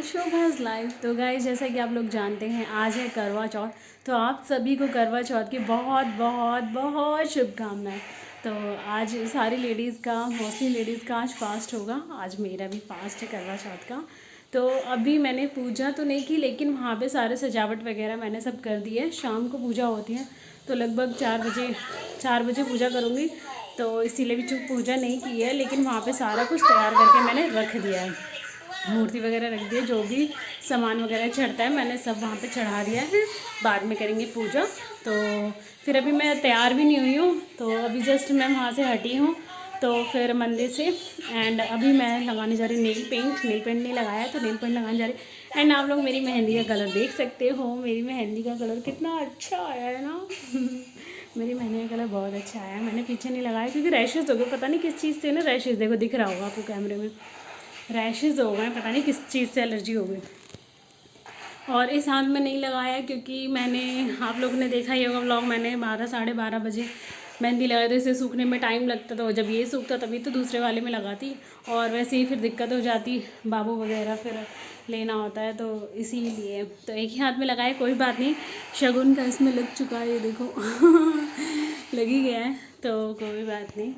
शोभाज live. तो guys, जैसा कि आप लोग जानते हैं आज है करवा चौथ। तो आप सभी को करवा चौथ की बहुत बहुत बहुत शुभकामनाएं। तो आज सारी लेडीज़ का, मोस्टली लेडीज़ का आज फास्ट होगा। आज मेरा भी फास्ट है करवा चौथ का। तो अभी मैंने पूजा तो नहीं की, लेकिन वहाँ पे सारे सजावट वगैरह मैंने सब कर दी है। शाम को पूजा होती है तो लगभग 4 बजे पूजा करूँगी। तो इसीलिए भी चूक पूजा नहीं की है, लेकिन वहाँ पे सारा कुछ तैयार करके मैंने रख दिया है। मूर्ति वगैरह रख दी है, जो भी सामान वगैरह चढ़ता है मैंने सब वहाँ पे चढ़ा दिया है। बाद में करेंगे पूजा। तो फिर अभी मैं तैयार भी नहीं हुई हूँ, तो अभी जस्ट मैं वहाँ से हटी हूँ तो फिर मंदिर से। एंड अभी मैं लगाने जा रही नेल पेंट नहीं लगाया तो नेल पेंट लगाने जा रही। एंड आप लोग मेरी मेहंदी का कलर देख सकते हो। मेरी मेहंदी का कलर कितना अच्छा आया है ना। मेरी मेहंदी का कलर बहुत अच्छा आया है। मैंने पीछे नहीं लगाया क्योंकि रैशेज़ हो गए, पता नहीं किस चीज़ से ना रैशेज़, देखो दिख रहा होगा आपको कैमरे में, रैशेज़ हो गए, पता नहीं किस चीज़ से एलर्जी हो गई। और इस हाथ में नहीं लगाया क्योंकि मैंने, आप लोगों ने देखा ही होगा व्लॉग, मैंने 12-12:30 बजे मेहंदी लगाई। तो इसे सूखने में टाइम लगता, तो जब ये सूखता तभी तो दूसरे वाले में लगाती। और वैसे ही फिर दिक्कत हो जाती, बाबू वगैरह फिर लेना होता है, तो इसीलिए तो एक ही हाथ में लगाया। कोई बात नहीं, शगुन का इसमें लग चुका है, ये देखो लग ही गया है, तो कोई बात नहीं।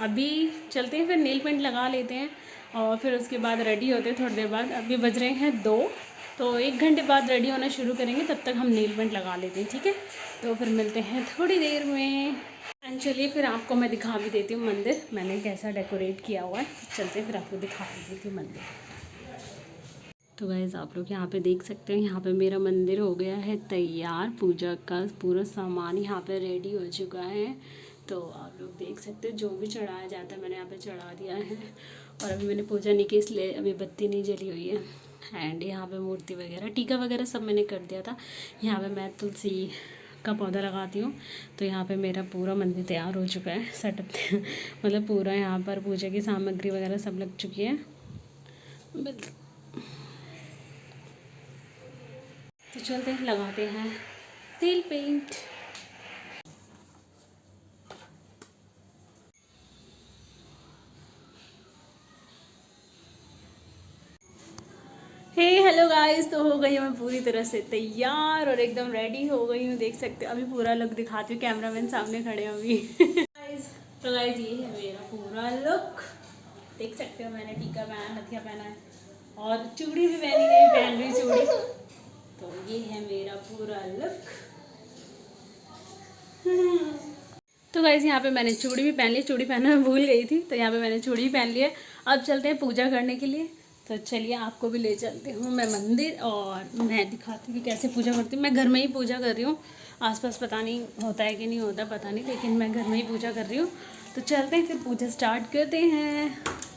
अभी चलते हैं, फिर नेल पेंट लगा लेते हैं और फिर उसके बाद रेडी होते हैं थोड़ी देर बाद। अभी बज रहे हैं 2, तो 1 घंटे बाद रेडी होना शुरू करेंगे, तब तक हम नेल पेंट लगा लेते हैं, ठीक है। तो फिर मिलते हैं थोड़ी देर में। एंड चलिए फिर आपको मैं दिखा भी देती हूँ मंदिर मैंने कैसा डेकोरेट किया हुआ है। चलते हैं फिर आपको दिखा भी देती हूँ मंदिर। तो गाइस, आप लोग यहाँ पे देख सकते हैं, यहाँ पे मेरा मंदिर हो गया है तैयार। पूजा का पूरा सामान यहाँ पे रेडी हो चुका है। तो आप लोग देख सकते हैं, जो भी चढ़ाया जाता है मैंने यहाँ पे चढ़ा दिया है। और अभी मैंने पूजा नहीं की, इसलिए अभी बत्ती नहीं जली हुई है। एंड यहाँ पे मूर्ति वगैरह, टीका वगैरह सब मैंने कर दिया था। यहाँ पे मैं तुलसी का पौधा लगाती हूँ। तो यहाँ पे मेरा पूरा मंदिर तैयार हो चुका है, सेटअप मतलब पूरा। यहाँ पर पूजा की सामग्री वगैरह सब लग चुकी है। तो चलते हैं, लगाते हैं तेल पेंट। हेलो गाइस, तो हो गई मैं पूरी तरह से तैयार और एकदम रेडी हो गई हूँ। देख सकते हो, अभी पूरा लुक दिखाती हूँ, कैमरामैन सामने खड़े हैं अभी तो गाइस, ये है मेरा पूरा लुक। देख सकते हो, मैंने टीका पहना, नथिया पहना है और चूड़ी भी पहन रही चूड़ी। तो ये है मेरा पूरा लुक। तो गाइस, यहाँ पे मैंने चूड़ी भी पहन ली, चूड़ी पहनना मैं भूल गई थी, तो यहाँ पे मैंने चूड़ी पहन ली है। अब चलते हैं पूजा करने के लिए। तो चलिए आपको भी ले चलती हूँ मैं मंदिर और मैं दिखाती हूँ कि कैसे पूजा करती हूँ। मैं घर में ही पूजा कर रही हूँ, आसपास पता नहीं होता है कि नहीं होता पता नहीं, लेकिन मैं घर में ही पूजा कर रही हूँ। तो चलते हैं, फिर पूजा स्टार्ट करते हैं।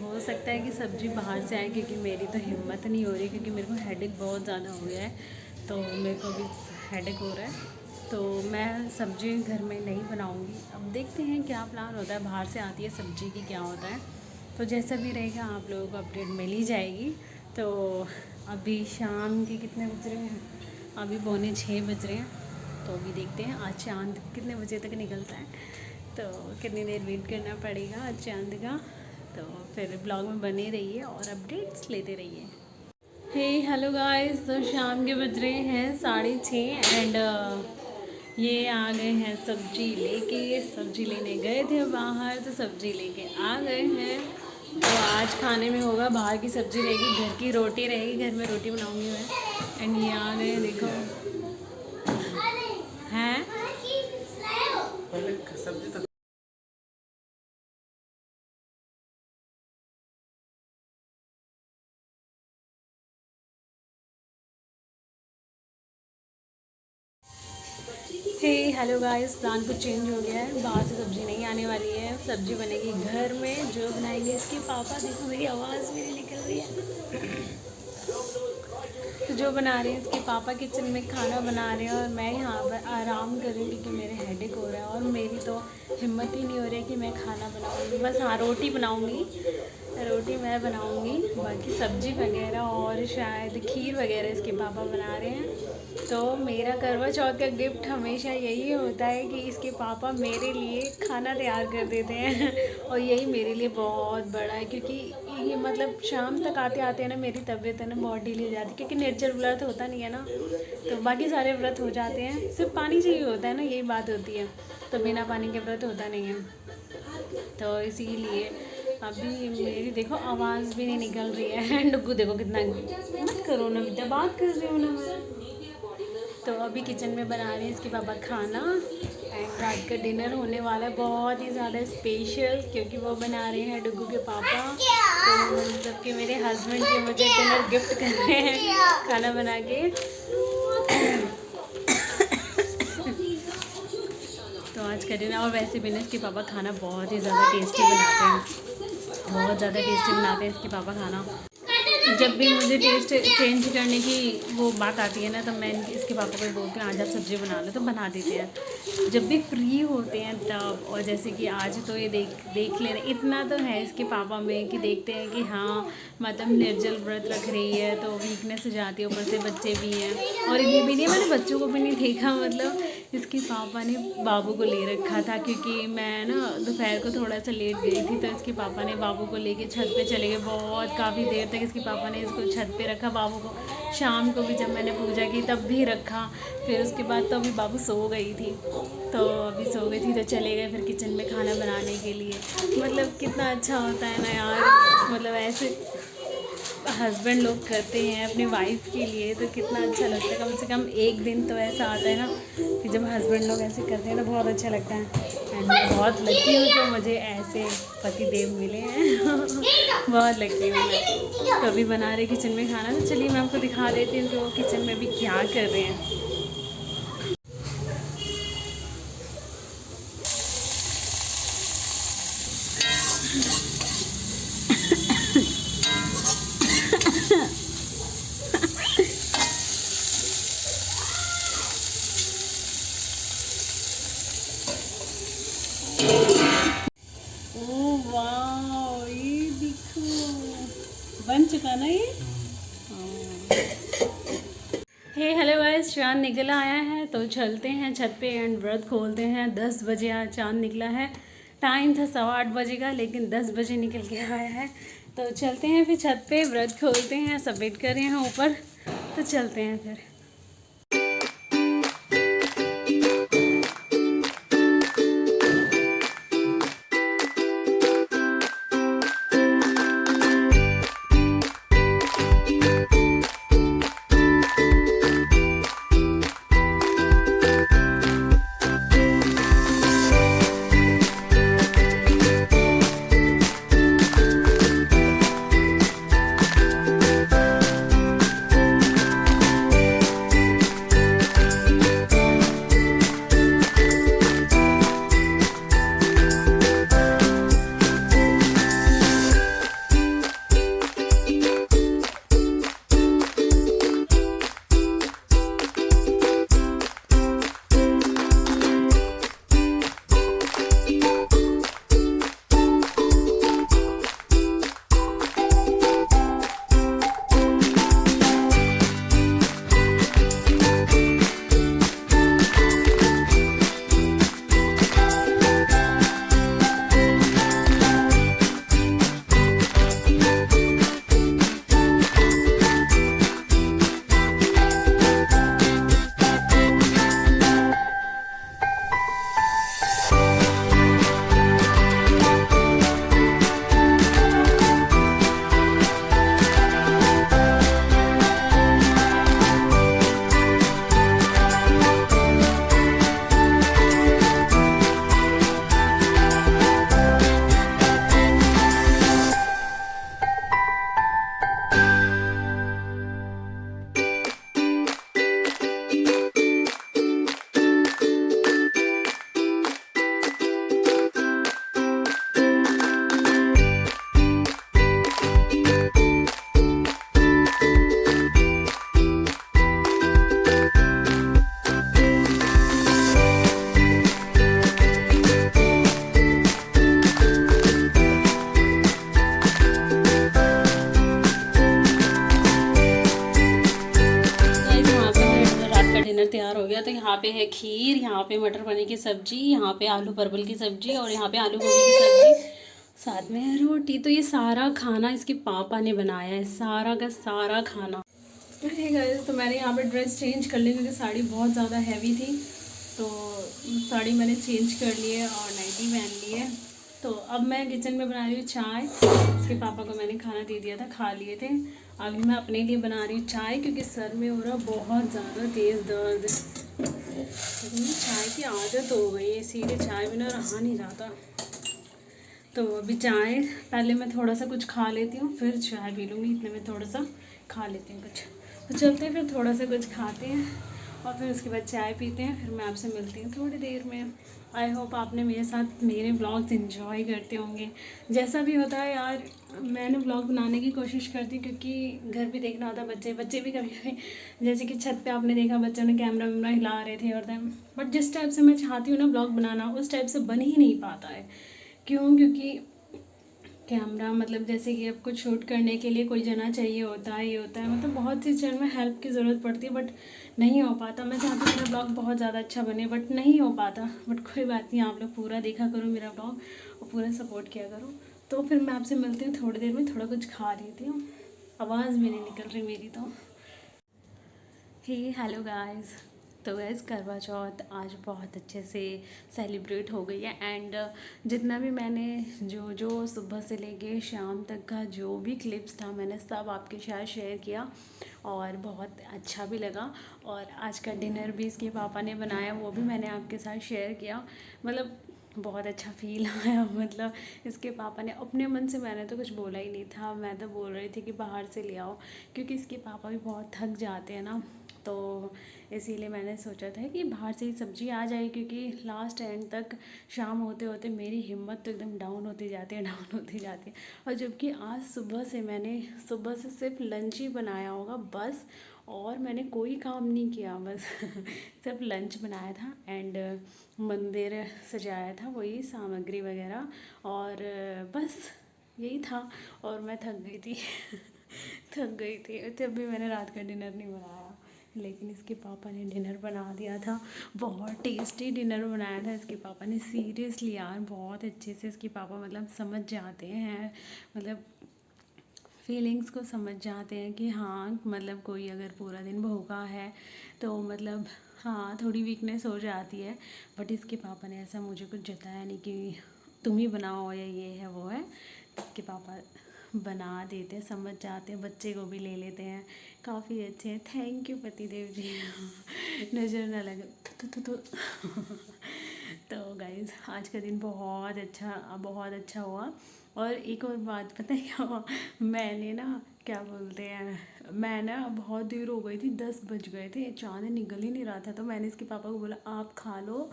हो सकता है कि सब्ज़ी बाहर से आए, क्योंकि मेरी तो हिम्मत नहीं हो रही, क्योंकि मेरे को हेडेक बहुत ज़्यादा हो गया है। तो मेरे को भी हेडेक हो रहा है, तो मैं सब्ज़ी घर में नहीं बनाऊंगी। अब देखते हैं क्या प्लान होता है, बाहर से आती है सब्ज़ी की क्या होता है। तो जैसा भी रहेगा आप लोगों को अपडेट मिल ही जाएगी। तो अभी शाम के कितने बज रहे हैं, अभी 5:45 बज रहे हैं। तो अभी देखते हैं आज चाँद कितने बजे तक निकलता है, तो कितनी देर वेट करना पड़ेगा आज चाँद का। तो फिर ब्लॉग में बने रहिए और अपडेट्स लेते रहिए। हे हेलो गाइस, तो शाम के बज रहे हैं 6:30 एंड ये आ गए हैं सब्जी लेके। सब्जी लेने गए थे बाहर, तो सब्जी लेके आ गए हैं। तो आज खाने में होगा बाहर की सब्जी रहेगी, घर की रोटी रहेगी, घर में रोटी बनाऊंगी मैं। एंड ये आ गए, देखो हैं सब्जी तो हे हेलो गाइस, प्लान कुछ चेंज हो गया है। बाहर से सब्ज़ी नहीं आने वाली है, सब्ज़ी बनेगी घर में, जो बनाएंगे इसके पापा। देखो मेरी आवाज़ मेरी निकल रही है। तो जो बना रहे हैं इसके पापा किचन में खाना बना रहे हैं, और मैं यहाँ पर आराम कर रही हूँ, क्योंकि मेरे हेडेक हो रहा है और मेरी तो हिम्मत ही नहीं हो रही कि मैं खाना बनाऊँगी। बस हाँ, रोटी बनाऊँगी, रोटी मैं बनाऊँगी, बाकी सब्ज़ी वगैरह और शायद खीर वगैरह इसके पापा बना रहे हैं। तो मेरा करवा चौथ का गिफ्ट हमेशा यही होता है कि इसके पापा मेरे लिए खाना तैयार कर देते हैं और यही मेरे लिए बहुत बड़ा है, क्योंकि ये मतलब शाम तक आते आते हैं ना मेरी तबीयत है ना बहुत ढीली हो जाती है, क्योंकि निर्जल व्रत होता नहीं है ना, तो बाकी सारे व्रत हो जाते हैं, सिर्फ पानी चाहिए होता है ना, यही बात होती है। तो बिना पानी के व्रत होता नहीं है, तो इसीलिए अभी मेरी देखो आवाज़ भी नहीं निकल रही है। डुग्गू देखो कितना, मत करो ना बेटा, बात कर रही हूँ ना मैं। तो अभी किचन में बना रहे हैं इसके पापा खाना, एंड रात का डिनर होने वाला है बहुत ही ज़्यादा स्पेशल, क्योंकि वो बना रहे हैं डुग्गू के पापा। तो मतलब कि मेरे हस्बैंड के मुझे डिनर गिफ्ट कर रहे हैं खाना बना के। तो आज का डिनर, और वैसे भी ना इसके पापा खाना बहुत ही ज़्यादा टेस्टी बनाते हैं, बहुत ज़्यादा टेस्टी बनाते हैं इसके पापा खाना। जब भी मुझे टेस्ट चेंज करने की वो बात आती है ना, तो मैं इसके पापा को बोलती हूँ आज आप सब्ज़ी बना लो, तो बना देते हैं जब भी फ्री होते हैं तब। और जैसे कि आज तो ये देख लेना, इतना तो है इसके पापा में कि देखते हैं कि हाँ मतलब निर्जल व्रत रख रही है, तो वीकनेस हो जाती है, ऊपर से बच्चे भी हैं। और ये भी नहीं, मैंने बच्चों को भी नहीं देखा, मतलब इसके पापा ने बाबू को ले रखा था, क्योंकि मैं ना दोपहर को थोड़ा सा लेट गई थी, तो इसके पापा ने बाबू को लेके छत पे चले गए। बहुत काफ़ी देर तक इसके पापा ने इसको छत पे रखा बाबू को। शाम को भी जब मैंने पूजा की तब भी रखा। फिर उसके बाद तो अभी बाबू सो गई थी, तो अभी सो गई थी तो चले गए फिर किचन में खाना बनाने के लिए। मतलब कितना अच्छा होता है ना यार, मतलब ऐसे हस्बैंड लोग करते हैं अपनी वाइफ के लिए, तो कितना अच्छा लगता है। कम से कम एक दिन तो ऐसा आता है ना कि जब हस्बैंड लोग ऐसे करते हैं ना, बहुत अच्छा लगता है। एंड मैं बहुत लकी हूँ जो मुझे ऐसे पति देव मिले हैं। बहुत लकी हूँ मैं। कभी बना रहे किचन में खाना, तो चलिए मैं आपको दिखा देती हूँ कि वो किचन में भी क्या कर रहे हैं। वाह, ये देखो बन चुका ना ये। हे हेलो गाइस, चाँद निकल आया है, तो चलते हैं छत पे एंड व्रत खोलते हैं। 10 बजे आज चाँद निकला है। टाइम था 8:15 बजे का, लेकिन 10 बजे निकल के आया है। तो चलते हैं फिर छत पे, व्रत खोलते हैं। सब वेट कर रहे हैं ऊपर, तो चलते हैं फिर। तो यहाँ पे है खीर, यहाँ पे मटर पनीर की सब्जी, यहाँ पे आलू परवल की सब्जी और यहाँ पे आलू गोभी की सब्जी, साथ में है रोटी। तो ये सारा खाना इसके पापा ने बनाया है, सारा का सारा खाना। गाइस तो मैंने यहाँ पे ड्रेस चेंज कर ली क्योंकि साड़ी बहुत ज़्यादा हैवी थी, तो साड़ी मैंने चेंज कर ली है और नाइटी पहन ली है। तो अब मैं किचन में बना रही हूँ चाय। इसके पापा को मैंने खाना दे दिया था, खा लिए थे। अभी मैं अपने लिए बना रही हूँ चाय क्योंकि सर में हो रहा बहुत ज़्यादा तेज़ दर्द। तो मुझे चाय की आदत हो गई है, इसीलिए चाय बिना रहा नहीं जाता। तो अभी चाय पहले मैं थोड़ा सा कुछ खा लेती हूँ, फिर चाय पी लूँगी। इतने में थोड़ा सा खा लेती हूँ कुछ, तो चलते हैं फिर थोड़ा सा कुछ खाते हैं और फिर उसके बाद चाय पीते हैं। फिर मैं आपसे मिलती हूँ थोड़ी देर में। आई होप आपने मेरे साथ मेरे ब्लॉग्स इन्जॉय करते होंगे। जैसा भी होता है यार, मैंने ब्लॉग बनाने की कोशिश करती हूँ क्योंकि घर भी देखना होता है, बच्चे भी कभी कभी, जैसे कि छत पे आपने देखा बच्चों ने कैमरा वैमरा हिला रहे थे और बट जिस टाइप से मैं चाहती हूँ ना ब्लॉग बनाना, उस टाइप से बन ही नहीं पाता है। क्यों? क्योंकि कैमरा मतलब जैसे कि आपको शूट करने के लिए कोई जना चाहिए होता है, ये होता है, मतलब बहुत सी चीज़ में हेल्प की ज़रूरत पड़ती है, बट नहीं हो पाता। मैं चाहती हूँ मेरा ब्लॉग बहुत ज़्यादा अच्छा बने, बट नहीं हो पाता। बट कोई बात नहीं, आप लोग पूरा देखा करो मेरा ब्लॉग और पूरा सपोर्ट किया करो। तो फिर मैं आपसे मिलती हूँ थोड़ी देर में, थोड़ा कुछ खा लेती हूँ। आवाज़ भी नहीं निकल रही मेरी तो। Hello guys. तो गैस करवा चौथ आज बहुत अच्छे से सेलिब्रेट हो गई है एंड जितना भी मैंने जो जो सुबह से लेके शाम तक का जो भी क्लिप्स था मैंने सब आपके साथ शेयर किया और बहुत अच्छा भी लगा। और आज का डिनर भी इसके पापा ने बनाया, वो भी मैंने आपके साथ शेयर किया। मतलब बहुत अच्छा फील आया। मतलब इसके पापा ने अपने मन से, मैंने तो कुछ बोला ही नहीं था, मैं तो बोल रही थी कि बाहर से ले आओ क्योंकि इसके पापा भी बहुत थक जाते हैं ना, तो इसीलिए मैंने सोचा था कि बाहर से ही सब्ज़ी आ जाए क्योंकि लास्ट एंड तक शाम होते होते मेरी हिम्मत तो एकदम डाउन होती जाती है, डाउन होती जाती है। और जबकि आज सुबह से मैंने सुबह से सिर्फ लंच ही बनाया होगा बस, और मैंने कोई काम नहीं किया, बस सिर्फ लंच बनाया था एंड मंदिर सजाया था, वही सामग्री वगैरह, और बस यही था। और मैं थक गई थी थक गई थी, तब भी मैंने रात का डिनर नहीं बनाया, लेकिन इसके पापा ने डिनर बना दिया था। बहुत टेस्टी डिनर बनाया था इसके पापा ने, सीरियसली यार बहुत अच्छे से इसके पापा मतलब समझ जाते हैं, मतलब फीलिंग्स को समझ जाते हैं कि हाँ मतलब कोई अगर पूरा दिन भूखा है तो मतलब हाँ थोड़ी वीकनेस हो जाती है। बट इसके पापा ने ऐसा मुझे कुछ जताया नहीं कि तुम ही बनाओ या ये है वो है। इसके पापा बना देते हैं, समझ जाते हैं, बच्चे को भी ले लेते हैं, काफ़ी अच्छे हैं। थैंक यू पतिदेव जी नज़र ना लगे तो तो गाइज़ आज का दिन बहुत अच्छा हुआ। और एक और बात पता है क्या हुआ, मैंने ना क्या बोलते हैं, मैं ना बहुत देर हो गई थी, 10 बज गए थे, चाँद निकल ही नहीं रहा था, तो मैंने इसके पापा को बोला आप खा लो,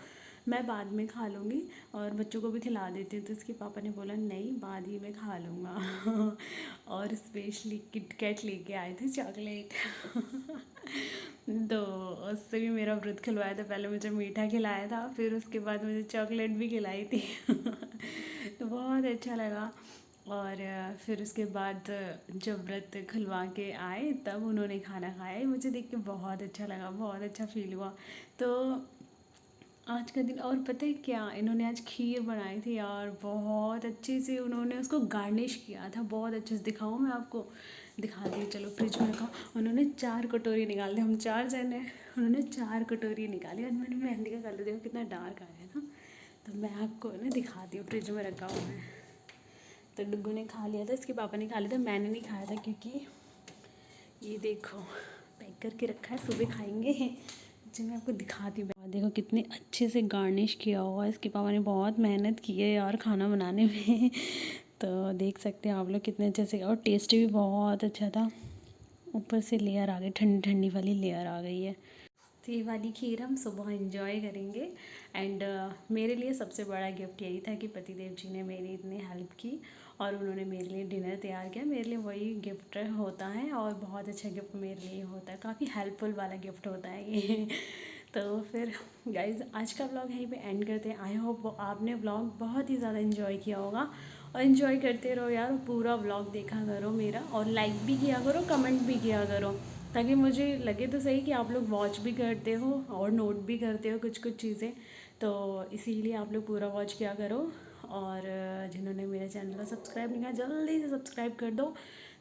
मैं बाद में खा लूँगी और बच्चों को भी खिला देती हूँ। तो इसके पापा ने बोला नहीं बाद ही में खा लूँगा और स्पेशली किटकैट लेके आए थे चॉकलेट तो उससे भी मेरा व्रत खिलवाया था, पहले मुझे मीठा खिलाया था फिर उसके बाद मुझे चॉकलेट भी खिलाई थी तो बहुत अच्छा लगा। और फिर उसके बाद जब व्रत खुलवा के आए तब उन्होंने खाना खाया, मुझे देख के बहुत अच्छा लगा, बहुत अच्छा फील हुआ। तो आज का दिन, और पता है क्या, इन्होंने आज खीर बनाई थी यार, बहुत अच्छे से उन्होंने उसको गार्निश किया था, बहुत अच्छे से। दिखाऊँ मैं आपको, दिखा दी, चलो फ्रिज में रखा। उन्होंने 4 कटोरी निकाल दी, हम 4 जन हैं, उन्होंने 4 कटोरी निकाली और मैंने मेहंदी का कलर देखो कितना डार्क आया था। तो मैं आपको ना दिखाती हूँ, फ्रिज में रखा हुआ है। तो डुग्गू ने खा लिया था, इसके पापा ने खा लिया था, मैंने नहीं खाया था क्योंकि ये देखो पैक करके रखा है, सुबह खाएंगे। जो मैं आपको दिखाती हूँ, देखो कितने अच्छे से गार्निश किया हुआ है, इसके पापा ने बहुत मेहनत की है यार खाना बनाने में तो देख सकते हैं आप लोग कितने अच्छे से, और टेस्ट भी बहुत अच्छा था। ऊपर से लेयर आ गई, ठंडी ठंडी वाली लेयर आ गई है। तो ये वाली खीर हम सुबह एंजॉय करेंगे एंड मेरे लिए सबसे बड़ा गिफ्ट यही था कि पतिदेव जी ने मेरी इतनी हेल्प की और उन्होंने मेरे लिए डिनर तैयार किया। मेरे लिए वही गिफ्ट होता है और बहुत अच्छा गिफ्ट मेरे लिए होता है, काफ़ी हेल्पफुल वाला गिफ्ट होता है ये तो फिर गाइज़ आज का व्लॉग यहीं पे एंड करते हैं। आई होप आपने व्लॉग बहुत ही ज़्यादा इन्जॉय किया होगा और इन्जॉय करते रहो यार, पूरा व्लॉग देखा करो मेरा और लाइक भी किया करो, कमेंट भी किया करो। ताकि मुझे लगे तो सही कि आप लोग वॉच भी करते हो और नोट भी करते हो कुछ कुछ चीज़ें। तो इसीलिए आप लोग पूरा वॉच किया करो। और जिन्होंने मेरे चैनल को सब्सक्राइब नहीं किया जल्दी से सब्सक्राइब कर दो।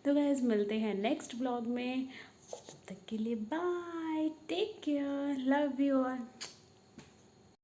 तो गाइस मिलते हैं नेक्स्ट ब्लॉग में, तब तक के लिए bye, take care, love you all.